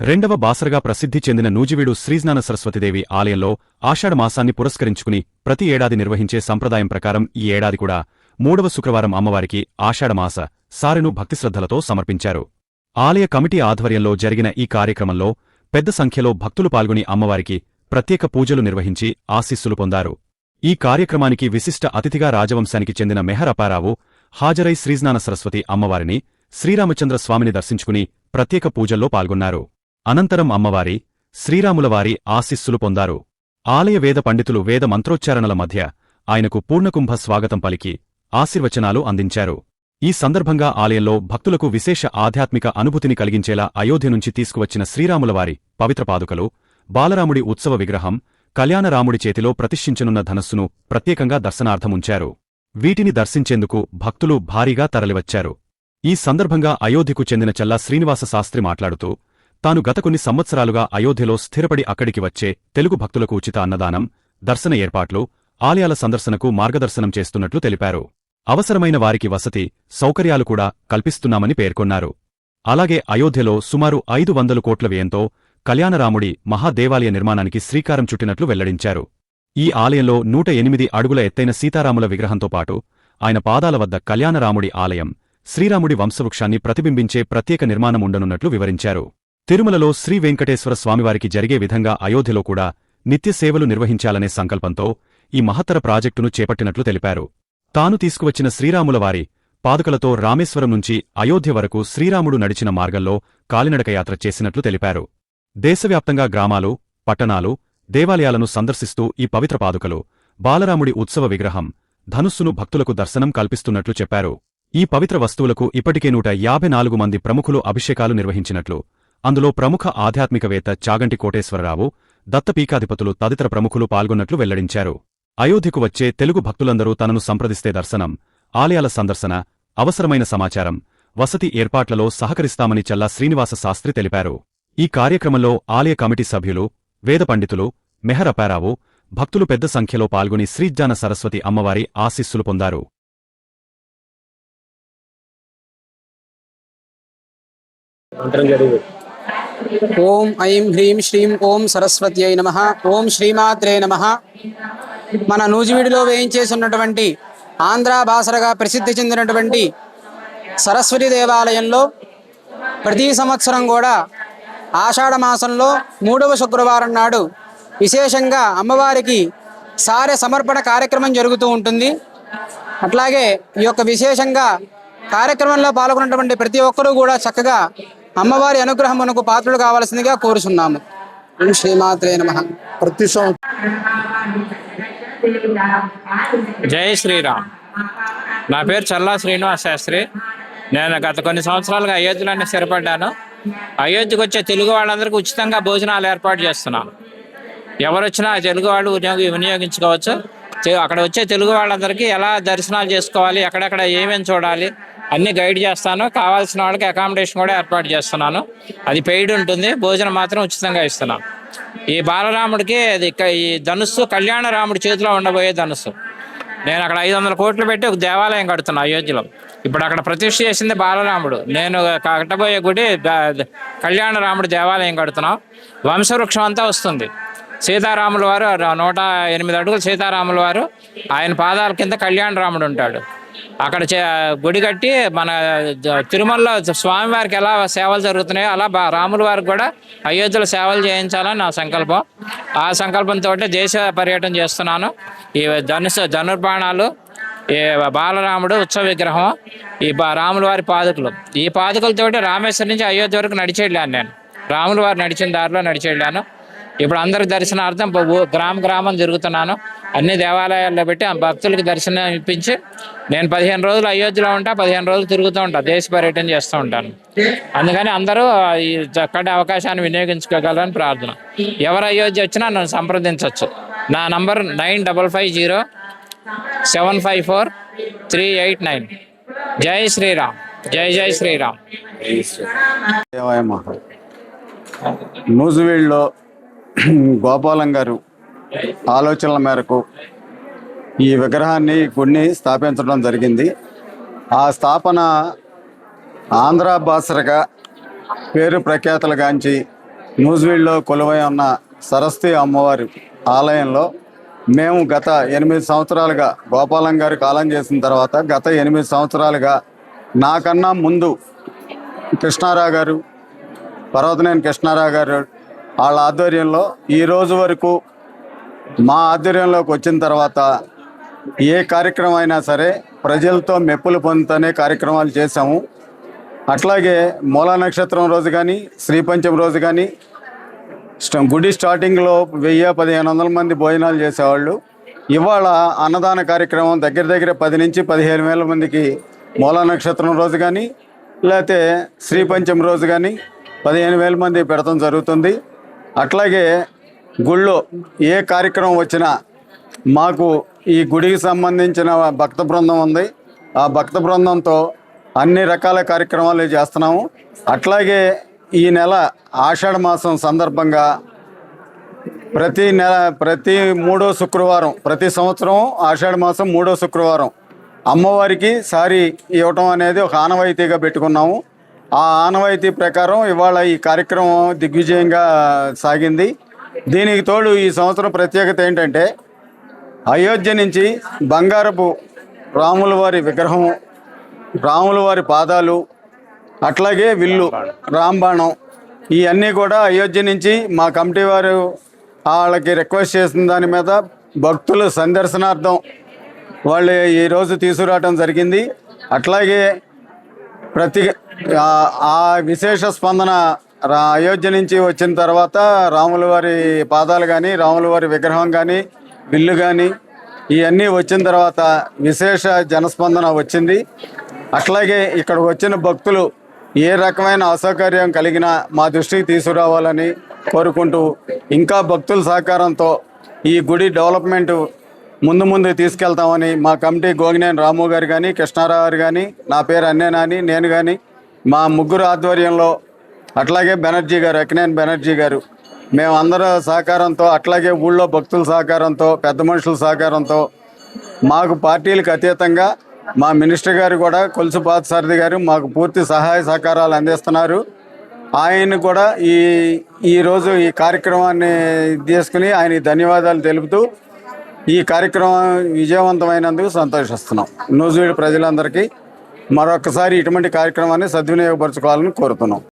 రెండవ బాసరగా ప్రసిద్ధి చెందిన నూజివీడు శ్రీజ్ఞాన సరస్వతిదేవి ఆలయంలో ఆషాఢమాసాన్ని పురస్కరించుకుని ప్రతి ఏడాది నిర్వహించే సంప్రదాయం ప్రకారం ఈ ఏడాది కూడా 3వ శుక్రవారం అమ్మవారికి ఆషాఢమాస సారెను భక్తిశ్రద్ధలతో సమర్పించారు. ఆలయ కమిటీ ఆధ్వర్యంలో జరిగిన ఈ కార్యక్రమంలో పెద్ద సంఖ్యలో భక్తులు పాల్గొని అమ్మవారికి ప్రత్యేక పూజలు నిర్వహించి ఆశీస్సులు పొందారు. ఈ కార్యక్రమానికి విశిష్ట అతిథిగా రాజవంశానికి చెందిన మెహర్ అప్పారావు హాజరై శ్రీజ్ఞాన సరస్వతి అమ్మవారిని, శ్రీరామచంద్ర స్వామిని దర్శించుకుని ప్రత్యేక పూజల్లో పాల్గొన్నారు. అనంతరం అమ్మవారి, శ్రీరాములవారి ఆశీస్సులు పొందారు. ఆలయ వేద పండితులు వేద మంత్రోచ్చారణల మధ్య ఆయనకు పూర్ణకుంభ స్వాగతం పలికి ఆశీర్వచనాలు అందించారు. ఈ సందర్భంగా ఆలయంలో భక్తులకు విశేష ఆధ్యాత్మిక అనుభూతిని కలిగించేలా అయోధ్య నుంచి తీసుకువచ్చిన శ్రీరాములవారి పవిత్ర పాదుకలు, బాలరాముడి ఉత్సవ విగ్రహం, కళ్యాణరాముడి చేతిలో ప్రతిష్ఠించనున్న ధనస్సును ప్రత్యేకంగా దర్శనార్థముంచారు. వీటిని దర్శించేందుకు భక్తులు భారీగా తరలివచ్చారు. ఈ సందర్భంగా అయోధ్యకు చెందిన చల్లా శ్రీనివాస శాస్త్రి మాట్లాడుతూ తాను గత కొన్ని సంవత్సరాలుగా అయోధ్యలో స్థిరపడి అక్కడికి వచ్చే తెలుగు భక్తులకు ఉచిత అన్నదానం, దర్శన ఏర్పాట్లు, ఆలయాల సందర్శనకు మార్గదర్శనం చేస్తున్నట్లు తెలిపారు. అవసరమైన వారికి వసతి, సౌకర్యాలు కూడా కల్పిస్తున్నామని పేర్కొన్నారు. అలాగే అయోధ్యలో సుమారు 500 కోట్ల వ్యయంతో కళ్యాణరాముడి మహాదేవాలయ నిర్మాణానికి శ్రీకారం చుట్టినట్లు వెల్లడించారు. ఈ ఆలయంలో 108 అడుగుల ఎత్తైన సీతారాముల విగ్రహంతో పాటు ఆయన పాదాల వద్ద కళ్యాణరాముడి ఆలయం, శ్రీరాముడి వంశవృక్షాన్ని ప్రతిబింబించే ప్రత్యేక నిర్మాణముండనున్నట్లు వివరించారు. తిరుమలలో శ్రీ వెంకటేశ్వర స్వామివారికి జరిగే విధంగా అయోధ్యలో కూడా నిత్య సేవలు నిర్వహించాలనే సంకల్పంతో ఈ మహత్తర ప్రాజెక్టును చేపట్టినట్లు తెలిపారు. తాను తీసుకువచ్చిన శ్రీరాములవారి పాదుకలతో రామేశ్వరం నుంచి అయోధ్య వరకు శ్రీరాముడు నడిచిన మార్గంలో కాలినడకయాత్ర చేసినట్లు తెలిపారు. దేశవ్యాప్తంగా గ్రామాలు, పట్టణాలు, దేవాలయాలను సందర్శిస్తూ ఈ పవిత్ర పాదుకలు, బాలరాముడి ఉత్సవ విగ్రహం, ధనుస్సును భక్తులకు దర్శనం కల్పిస్తున్నట్లు చెప్పారు. ఈ పవిత్ర వస్తువులకు ఇప్పటికే 154 మంది ప్రముఖులు అభిషేకాలు నిర్వహించినట్లు, అందులో ప్రముఖ ఆధ్యాత్మికవేత్త చాగంటి కోటేశ్వరరావు, దత్తపీఠాధిపతులు తదితర ప్రముఖులు పాల్గొన్నట్లు వెల్లడించారు. అయోధ్యకు వచ్చే తెలుగు భక్తులందరూ తనను సంప్రదిస్తే దర్శనం, ఆలయాల సందర్శన, అవసరమైన సమాచారం, వసతి ఏర్పాట్లలో సహకరిస్తామని చల్లా శ్రీనివాస శాస్త్రి తెలిపారు. ఈ కార్యక్రమంలో ఆలయ కమిటీ సభ్యులు, వేద పండితులు, మెహర్ అప్పారావు, భక్తులు పెద్ద సంఖ్యలో పాల్గొని శ్రీజ్ఞాన సరస్వతి అమ్మవారి ఆశీస్సులు పొందారు. ఓం ఐం హ్రీం శ్రీం ఓం సరస్వత్యై నమః. ఓం శ్రీమాత్రే నమః. మన నూజివీడులో వేయించేసి ఉన్నటువంటి ఆంధ్ర బాసరగా ప్రసిద్ధి చెందినటువంటి సరస్వతి దేవాలయంలో ప్రతి సంవత్సరం కూడా ఆషాఢ మాసంలో 3వ శుక్రవారం నాడు విశేషంగా అమ్మవారికి సారె సమర్పణ కార్యక్రమం జరుగుతూ ఉంటుంది. అట్లాగే ఈ యొక్క విశేషంగా కార్యక్రమంలో పాల్గొన్నటువంటి ప్రతి ఒక్కరూ కూడా చక్కగా అమ్మవారి అనుగ్రహం మనకు పాత్రలు కావాల్సిందిగా కోరుచున్నాము. శ్రీమాత్రే నమః. ప్రతి జై శ్రీరామ్. నా పేరు చల్లా శ్రీనివాస శాస్త్రి. నేను గత కొన్ని సంవత్సరాలుగా అయోధ్యలోనే స్థిరపడ్డాను. అయోధ్యకు వచ్చే తెలుగు వాళ్ళందరికీ ఉచితంగా భోజనాలు ఏర్పాటు చేస్తున్నాను. ఎవరు వచ్చినా తెలుగు వాళ్ళు వినియోగించుకోవచ్చు. అక్కడ వచ్చే తెలుగు వాళ్ళందరికీ ఎలా దర్శనాలు చేసుకోవాలి, ఎక్కడెక్కడ ఏమేమి చూడాలి అన్నీ గైడ్ చేస్తాను. కావాల్సిన వాళ్ళకి అకామిడేషన్ కూడా ఏర్పాటు చేస్తున్నాను. అది పెయిడ్ ఉంటుంది, భోజనం మాత్రం ఉచితంగా ఇస్తున్నాను. ఈ బాలరాముడికి అది ఈ ధనుస్సు కళ్యాణరాముడి చేతిలో ఉండబోయే ధనుస్సు. నేను అక్కడ 500 కోట్లు పెట్టి ఒక దేవాలయం కడుతున్నాను అయోధ్యలో. ఇప్పుడు అక్కడ ప్రతిష్ఠ చేసింది బాలరాముడు. నేను కట్టబోయే గుడి కళ్యాణరాముడి దేవాలయం కడుతున్నాం. వంశవృక్షం అంతా వస్తుంది. సీతారాముల వారు 108 అడుగులు సీతారాముల వారు, ఆయన పాదాల కింద కళ్యాణరాముడు ఉంటాడు. అక్కడ గుడి కట్టి మన తిరుమలలో స్వామివారికి ఎలా సేవలు జరుగుతున్నాయో అలా రాముల వారికి కూడా అయోధ్యలో సేవలు చేయించాలని నా సంకల్పం. ఆ సంకల్పంతో దేశ పర్యటన చేస్తున్నాను. ఈ ధనుర్బాణాలు, ఈ బాలరాముడు ఉత్సవ విగ్రహం, ఈ రాముల వారి పాదుకలు, ఈ పాదుకలతోటి రామేశ్వరం నుంచి అయోధ్య వరకు నడిచి వెళ్ళాను. నేను రాముల వారు నడిచిన దారిలో నడిచి వెళ్ళాను. ఇప్పుడు అందరికి దర్శనార్థం గ్రామం తిరుగుతున్నాను. అన్ని దేవాలయాల్లో పెట్టి ఆ భక్తులకి దర్శనం ఇప్పించి నేను 15 రోజులు అయోధ్యలో ఉంటా, 15 రోజులు తిరుగుతూ ఉంటాను, దేశ పర్యటన చేస్తూ ఉంటాను. అందుకని అందరూ ఈ చక్కటి అవకాశాన్ని వినియోగించుకోగలరని ప్రార్థన. ఎవరు అయోధ్య వచ్చినా నన్ను సంప్రదించవచ్చు. నా నంబర్ 9550754389. జై శ్రీరామ్. జై జై శ్రీరామ్. నూజివీడులో గోపాలం గారు ఆలోచనల మేరకు ఈ విగ్రహాన్ని గుడిని స్థాపించడం జరిగింది. ఆ స్థాపన ఆంధ్ర బాసరగా పేరు ప్రఖ్యాతలుగాంచి నూజివీడులో కొలువై ఉన్న సరస్వతి అమ్మవారి ఆలయంలో మేము గత 8 సంవత్సరాలుగా గోపాలం గారు కాలం చేసిన తర్వాత గత 8 సంవత్సరాలుగా నాకన్నా ముందు కృష్ణారావు గారు, పర్వతనేని కృష్ణారావు గారు వాళ్ళ ఆధ్వర్యంలో ఈ రోజు వరకు మా ఆధ్వర్యంలోకి వచ్చిన తర్వాత ఏ కార్యక్రమం అయినా సరే ప్రజలతో మెప్పులు పొందుతూనే కార్యక్రమాలు చేశాము. అట్లాగే మూలా నక్షత్రం రోజు కానీ, శ్రీపంచమి రోజు కానీ గుడి స్టార్టింగ్లో 1000-1500 మంది భోజనాలు చేసేవాళ్ళు. ఇవాళ అన్నదాన కార్యక్రమం దగ్గర దగ్గర 10 నుంచి 15,000 మందికి మూలా నక్షత్రం రోజు కానీ, లేకపోతే శ్రీపంచమి రోజు కానీ 15,000 మంది పెడతాం జరుగుతుంది. అట్లాగే గుళ్ళో ఏ కార్యక్రమం వచ్చినా మాకు ఈ గుడికి సంబంధించిన భక్త బృందం ఉంది. ఆ భక్త బృందంతో అన్ని రకాల కార్యక్రమాలు చేస్తున్నాము. అట్లాగే ఈ నెల ఆషాఢ మాసం సందర్భంగా ప్రతి మూడో శుక్రవారం, ప్రతి సంవత్సరం ఆషాఢ మాసం 3వ శుక్రవారం అమ్మవారికి సారీ ఇవ్వటం అనేది ఒక ఆనవాయితీగా పెట్టుకున్నాము. ఆ ఆనవాయితీ ప్రకారం ఇవాళ ఈ కార్యక్రమం దిగ్విజయంగా సాగింది. దీనికి తోడు ఈ సంవత్సరం ప్రత్యేకత ఏంటంటే అయోధ్య నుంచి బంగారపు రాముల వారి విగ్రహం, రాముల వారి పాదాలు, అట్లాగే విల్లు, రాంబాణం ఇవన్నీ కూడా అయోధ్య నుంచి మా కమిటీ వారు వాళ్ళకి రిక్వెస్ట్ చేసిన దాని మీద భక్తుల సందర్శనార్థం వాళ్ళు ఈరోజు తీసుకురావడం జరిగింది. అట్లాగే ఆ విశేష స్పందన అయోధ్య నుంచి వచ్చిన తర్వాత రాముల వారి పాదాలు కానీ, రాముల వారి విగ్రహం కానీ, బిల్లు కానీ ఇవన్నీ వచ్చిన తర్వాత విశేష జనస్పందన వచ్చింది. అట్లాగే ఇక్కడ వచ్చిన భక్తులు ఏ రకమైన అసౌకర్యం కలిగినా మా దృష్టికి తీసుకురావాలని కోరుకుంటూ, ఇంకా భక్తుల సహకారంతో ఈ గుడి డెవలప్మెంట్ ముందు తీసుకెళ్తామని మా కమిటీ గోగినేని రాము గారు కానీ, కృష్ణారావు గారు కానీ, నా పేరు అన్నేనాని, నేను కానీ మా ముగ్గురు ఆధ్వర్యంలో, అట్లాగే బెనర్జీ గారు, అక్కినేని బెనర్జీ గారు, మేమందరూ సహకారంతో, అట్లాగే ఊళ్ళో భక్తుల సహకారంతో, పెద్ద మనుషుల సహకారంతో, మాకు పార్టీలకు అతీతంగా మా మినిస్టర్ గారు కూడా కొలుసు పార్థసారథి గారు మాకు పూర్తి సహాయ సహకారాలు అందిస్తున్నారు. ఆయన కూడా ఈరోజు ఈ కార్యక్రమాన్ని తీసుకుని ఆయన ధన్యవాదాలు తెలుపుతూ ఈ కార్యక్రమం విజయవంతమైనందుకు సంతోషిస్తున్నాం. నూజివీడు ప్రజలందరికీ మరొకసారి ఇటువంటి కార్యక్రమాన్ని సద్వినియోగపరచుకోవాలని కోరుతున్నాం.